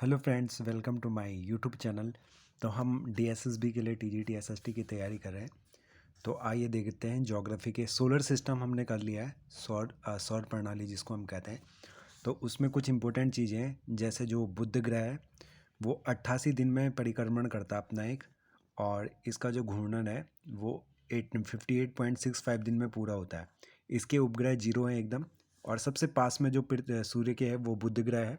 Hello friends, welcome to my YouTube channel. तो हम DSSB के लिए टीजीटी एसएसटी की तैयारी कर रहे हैं। तो आइए देखते हैं ज्योग्राफी के सोलर सिस्टम हमने कर लिया है, सौर प्रणाली जिसको हम कहते हैं। तो उसमें कुछ इंपॉर्टेंट चीज़ें हैं, जैसे जो बुध ग्रह है वो 88 दिन में परिक्रमण करता है अपना एक, और इसका जो घूर्णन है वो 58.65 दिन में पूरा होता है। इसके उपग्रह जीरो हैं एकदम, और सबसे पास में जो सूर्य के है वो बुध ग्रह है।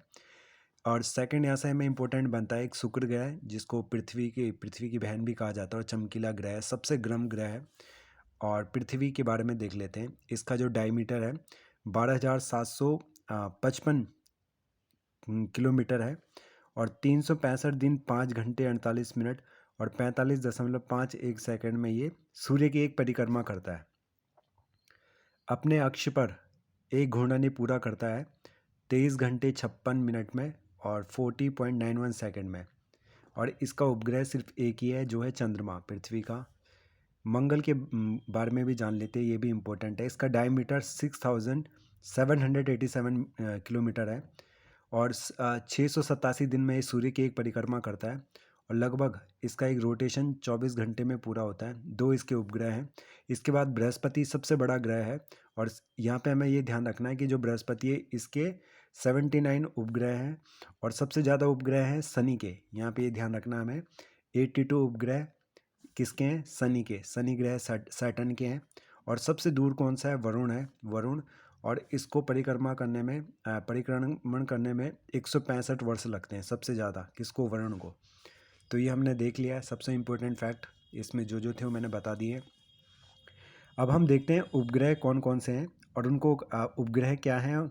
और सेकंड यहाँ से हमें इंपॉर्टेंट बनता है एक शुक्र ग्रह है, जिसको पृथ्वी की बहन भी कहा जाता है, और चमकीला ग्रह है, सबसे गर्म ग्रह है। और पृथ्वी के बारे में देख लेते हैं। इसका जो डायमीटर है 12,755 किलोमीटर है, और 365 दिन 5 घंटे 48 मिनट और 45.51 सेकंड में ये सूर्य की एक परिक्रमा करता है। अपने अक्ष पर एक घूर्णन ये पूरा करता है 23 घंटे 56 मिनट में और 40.91 सेकंड में। और इसका उपग्रह सिर्फ एक ही है, जो है चंद्रमा पृथ्वी का। मंगल के बारे में भी जान लेते हैं, ये भी इम्पोर्टेंट है। इसका डायमीटर 6787 किलोमीटर है, और 687 दिन में ये सूर्य की एक परिक्रमा करता है, और लगभग इसका एक रोटेशन 24 घंटे में पूरा होता है। दो इसके उपग्रह हैं। इसके बाद बृहस्पति सबसे बड़ा ग्रह है, और यहाँ पे हमें ये ध्यान रखना है कि जो बृहस्पति है इसके 79 उपग्रह हैं, और सबसे ज़्यादा उपग्रह हैं शनि के। यहाँ पे ये ध्यान रखना हमें, 82 उपग्रह किसके हैं? शनि के। शनि ग्रह सैटर्न के हैं। और सबसे दूर कौन सा है? वरुण है, वरुण। और इसको परिक्रमण करने में 165 वर्ष लगते हैं सबसे ज़्यादा। किसको? वरुण को। तो ये हमने देख लिया है सबसे इम्पोर्टेंट फैक्ट, इसमें जो थे वो मैंने बता दिए। अब हम देखते हैं उपग्रह कौन कौन से हैं और उनको उपग्रह क्या हैं।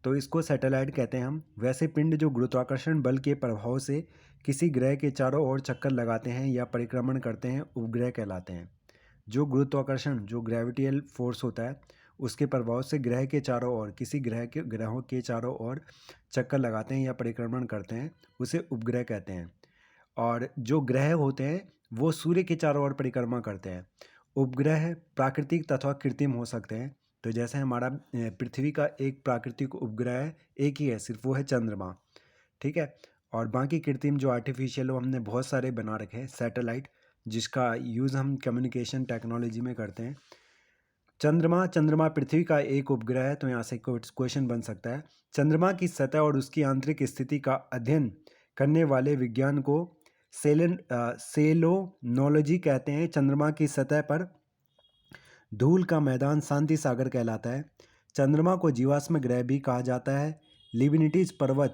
तो इसको सैटेलाइट कहते हैं हम। वैसे पिंड जो गुरुत्वाकर्षण बल के प्रभाव से किसी ग्रह के चारों ओर चक्कर लगाते हैं या परिक्रमण करते हैं, उपग्रह कहलाते हैं। जो गुरुत्वाकर्षण, जो ग्रेविटियल फोर्स होता है, उसके प्रभाव से ग्रह के चारों ओर, किसी ग्रहों के चारों ओर चक्कर लगाते हैं या परिक्रमण करते हैं, उसे उपग्रह कहते हैं। और जो ग्रह होते हैं वो सूर्य के चारों ओर परिक्रमा करते हैं। उपग्रह प्राकृतिक तथा कृत्रिम हो सकते हैं। तो जैसे हमारा पृथ्वी का एक प्राकृतिक उपग्रह एक ही है, सिर्फ वो है चंद्रमा। ठीक है। और बाकी कृत्रिम जो आर्टिफिशियल, वो हमने बहुत सारे बना रखे हैं सैटेलाइट, जिसका यूज़ हम कम्युनिकेशन टेक्नोलॉजी में करते हैं। चंद्रमा पृथ्वी का एक उपग्रह है। तो यहाँ से क्वेश्चन बन सकता है, चंद्रमा की सतह और उसकी आंतरिक स्थिति का अध्ययन करने वाले विज्ञान को सेलोनोलॉजी कहते हैं। चंद्रमा की सतह पर धूल का मैदान शांति सागर कहलाता है। चंद्रमा को जीवाश्म ग्रह भी कहा जाता है। लिबिनिटीज पर्वत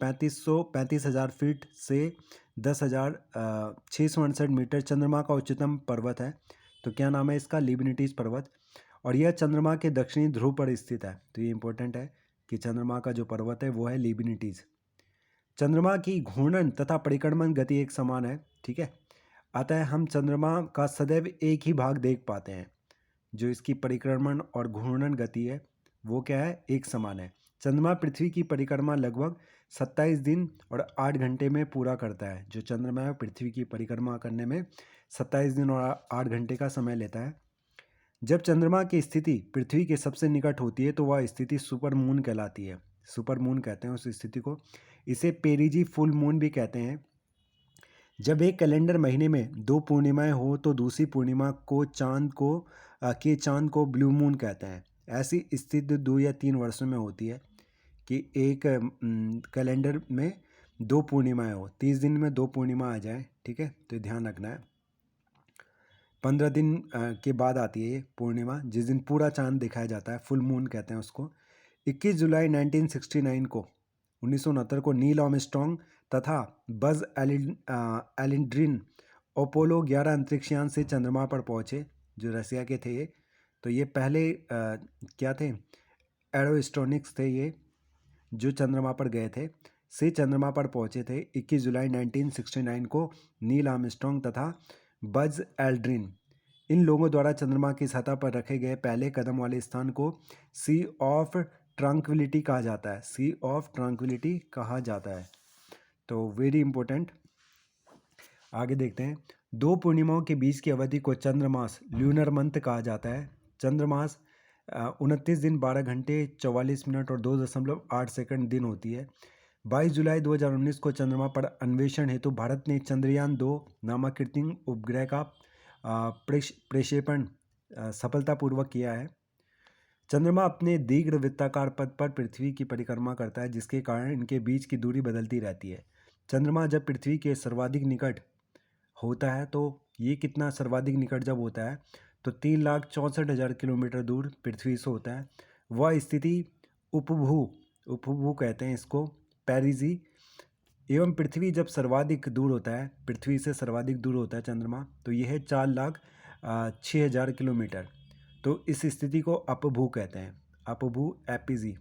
35,000 फीट से 10,668 मीटर चंद्रमा का उच्चतम पर्वत है। तो क्या नाम है इसका? लिबिनिटीज पर्वत। और यह चंद्रमा के दक्षिणी ध्रुव पर स्थित है। तो ये इंपॉर्टेंट है कि चंद्रमा का जो पर्वत है वो है लिबिनिटीज। चंद्रमा की घूर्णन तथा परिक्रमण गति एक समान है। ठीक है। अतः हम चंद्रमा का सदैव एक ही भाग देख पाते हैं। जो इसकी परिक्रमण और घूर्णन गति है वो क्या है? एक समान है। चंद्रमा पृथ्वी की परिक्रमा लगभग 27 दिन और 8 घंटे में पूरा करता है। जो चंद्रमा है पृथ्वी की परिक्रमा करने में 27 दिन और 8 घंटे का समय लेता है। जब चंद्रमा की स्थिति पृथ्वी के सबसे निकट होती है तो वह स्थिति सुपर मून कहलाती है। सुपर मून कहते हैं उस स्थिति को। इसे पेरिजी फुल मून भी कहते हैं। जब एक कैलेंडर महीने में 2 पूर्णिमाएं हो तो दूसरी पूर्णिमा को चांद को ब्लू मून कहते हैं। ऐसी स्थिति 2 या 3 वर्षों में होती है कि एक कैलेंडर में 2 पूर्णिमाएं हो, 30 दिन में 2 पूर्णिमा आ जाए। ठीक है, तो ध्यान रखना है। 15 दिन के बाद आती है ये पूर्णिमा, जिस दिन पूरा चांद दिखाया जाता है, फुल मून कहते हैं उसको। 21 जुलाई 1969 को नील आर्मस्ट्रॉन्ग तथा बज एलिंड्रिन अपोलो 11 अंतरिक्षयान से चंद्रमा पर पहुंचे, जो रसिया के थे ये। तो ये पहले क्या थे? एरोस्टोनिक्स थे ये, जो चंद्रमा पर गए थे, से चंद्रमा पर पहुंचे थे 21 जुलाई 1969 को नील आर्मस्ट्रॉन्ग तथा बज एल्ड्रिन। इन लोगों द्वारा चंद्रमा की सतह पर रखे गए पहले कदम वाले स्थान को सी ऑफ ट्रंक्विलिटी कहा जाता है। सी ऑफ ट्रंक्विलिटी कहा जाता है। तो वेरी इंपॉर्टेंट। आगे देखते हैं। 2 पूर्णिमाओं के बीच की अवधि को चंद्रमास, ल्यूनर मंथ कहा जाता है। चंद्रमास 29 दिन 12 घंटे 44 मिनट और 2.8 सेकंड दिन होती है। 22 जुलाई 2019 को चंद्रमा पर अन्वेषण हेतु भारत ने चंद्रयान-2 नामक कृत्रिम उपग्रह का प्रक्षेपण सफलतापूर्वक किया है। चंद्रमा अपने दीर्घ वृत्ताकार पथ पर पृथ्वी की परिक्रमा करता है, जिसके कारण इनके बीच की दूरी बदलती रहती है। चंद्रमा जब पृथ्वी के सर्वाधिक निकट होता है, तो ये कितना सर्वाधिक निकट जब होता है तो 3,64,000 किलोमीटर दूर पृथ्वी से होता है। वह स्थिति उपभू उपभू कहते हैं इसको, पेरिजी एवं पृथ्वी जब सर्वाधिक दूर होता है, पृथ्वी से सर्वाधिक दूर होता है चंद्रमा, तो यह है 4,06,000 किलोमीटर। तो इस स्थिति को अपभू कहते हैं, अपभू एपीजी।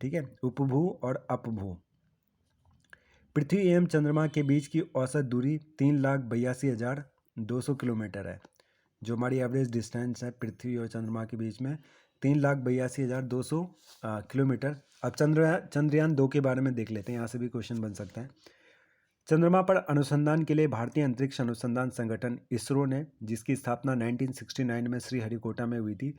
ठीक है, उपभू और अपभू। पृथ्वी एवं चंद्रमा के बीच की औसत दूरी 3,82,200 किलोमीटर है। जो हमारी एवरेज डिस्टेंस है पृथ्वी और चंद्रमा के बीच में 3,82,200 किलोमीटर। अब चंद्रयान-2 के बारे में देख लेते हैं, यहाँ से भी क्वेश्चन बन सकता है। चंद्रमा पर अनुसंधान के लिए भारतीय अंतरिक्ष अनुसंधान संगठन इसरो ने, जिसकी स्थापना 1969 में श्रीहरिकोटा में हुई थी,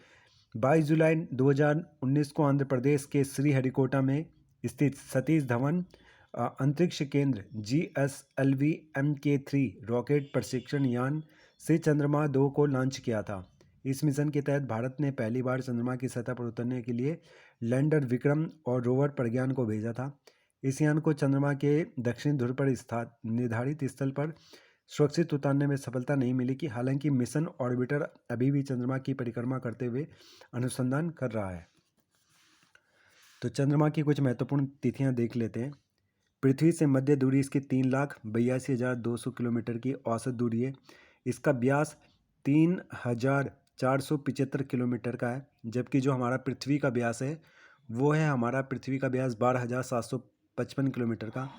22 जुलाई 2019 को आंध्र प्रदेश के श्रीहरिकोटा में स्थित सतीश धवन अंतरिक्ष केंद्र GSLV Mk3 रॉकेट प्रशिक्षण यान से चंद्रमा-2 को लॉन्च किया था। इस मिशन के तहत भारत ने पहली बार चंद्रमा की सतह पर उतरने के लिए लैंडर विक्रम और रोवर प्रज्ञान को भेजा था। इस यान को चंद्रमा के दक्षिणी ध्रुव पर निर्धारित स्थल पर सुरक्षित उतारने में सफलता नहीं मिली कि हालांकि मिशन ऑर्बिटर अभी भी चंद्रमा की परिक्रमा करते हुए अनुसंधान कर रहा है। तो चंद्रमा की कुछ महत्वपूर्ण तिथियां देख लेते हैं। पृथ्वी से मध्य दूरी इसकी 3,82,200 किलोमीटर की औसत दूरी है। इसका व्यास 3,475 किलोमीटर का है, जबकि जो हमारा पृथ्वी का व्यास है वो है हमारा पृथ्वी का व्यास 12,755 किलोमीटर का।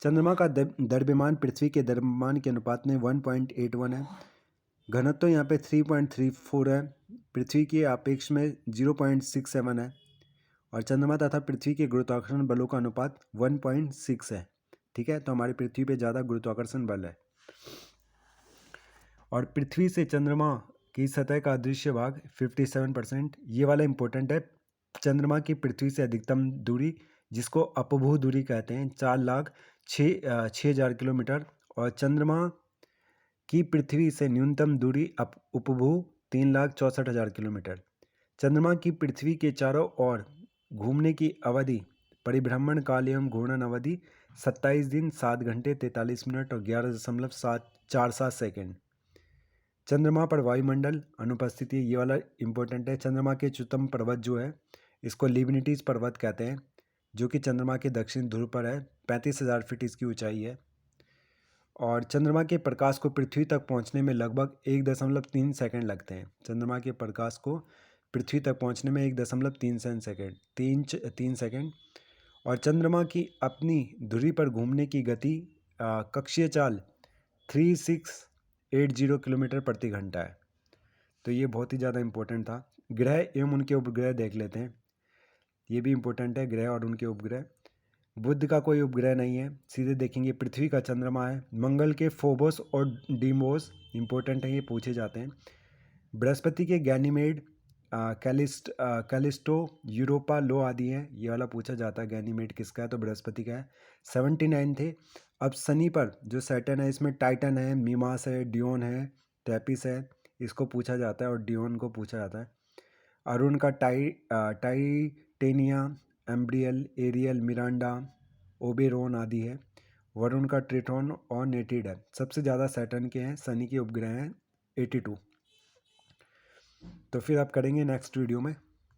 चंद्रमा का द्रव्यमान पृथ्वी के द्रव्यमान के अनुपात में 1.81 है। घनत्व यहाँ पे 3.34 है। पृथ्वी के अपेक्ष में 0.67 है और चंद्रमा तथा पृथ्वी के गुरुत्वाकर्षण बलों का अनुपात 1.6 है। ठीक है, तो हमारी पृथ्वी पे ज़्यादा गुरुत्वाकर्षण बल है। और पृथ्वी से चंद्रमा की सतह का अदृश्य भाग 57%, ये वाला इंपॉर्टेंट है। चंद्रमा की पृथ्वी से अधिकतम दूरी, जिसको अपभू दूरी कहते हैं, 4,06,000 किलोमीटर, और चंद्रमा की पृथ्वी से न्यूनतम दूरी उपभू 3,64,000 किलोमीटर। चंद्रमा की पृथ्वी के चारों ओर घूमने की अवधि, परिभ्रमण काल एवं घूर्णन अवधि 27 दिन 7 घंटे 43 मिनट और 11.47 सेकेंड। चंद्रमा पर वायुमंडल अनुपस्थिति, ये वाला इंपॉर्टेंट है। चंद्रमा के उच्चतम पर्वत जो है इसको लिबनिटीज पर्वत कहते हैं, जो कि चंद्रमा के दक्षिण ध्रुव पर है। 35,000 फीट इसकी ऊंचाई है। और चंद्रमा के प्रकाश को पृथ्वी तक पहुंचने में लगभग 1.3 सेकेंड लगते हैं। चंद्रमा के प्रकाश को पृथ्वी तक पहुंचने में 1.3 सेकेंड। और चंद्रमा की अपनी धुरी पर घूमने की गति कक्षीय चाल 3680 किलोमीटर प्रति घंटा है। तो ये बहुत ही ज़्यादा इम्पोर्टेंट था। ग्रह एवं उनके उपग्रह देख लेते हैं, ये भी इम्पोर्टेंट है, ग्रह और उनके उपग्रह। बुध का कोई उपग्रह नहीं है, सीधे देखेंगे पृथ्वी का चंद्रमा है। मंगल के फोबोस और डीमोस इंपॉर्टेंट है, ये पूछे जाते हैं। बृहस्पति के गैनीमेड, कैलिस्टो, यूरोपा, लो आदि हैं, ये वाला पूछा जाता है। गैनीमेड किसका है, तो बृहस्पति का है। 79 थे। अब शनि पर जो सैटर्न है, इसमें टाइटन है, मीमास है, डियोन है, ट्रैपिस है, इसको पूछा जाता है और डियोन को पूछा जाता है। अरुण का टाइटेनिया, एम्ब्रियल, एरियल, मिरांडा, ओबेरोन आदि है। वरुण का ट्रिटोन और नेटिड है। सबसे ज़्यादा सैटर्न के हैं, शनि के उपग्रह हैं 82। तो फिर आप करेंगे नेक्स्ट वीडियो में।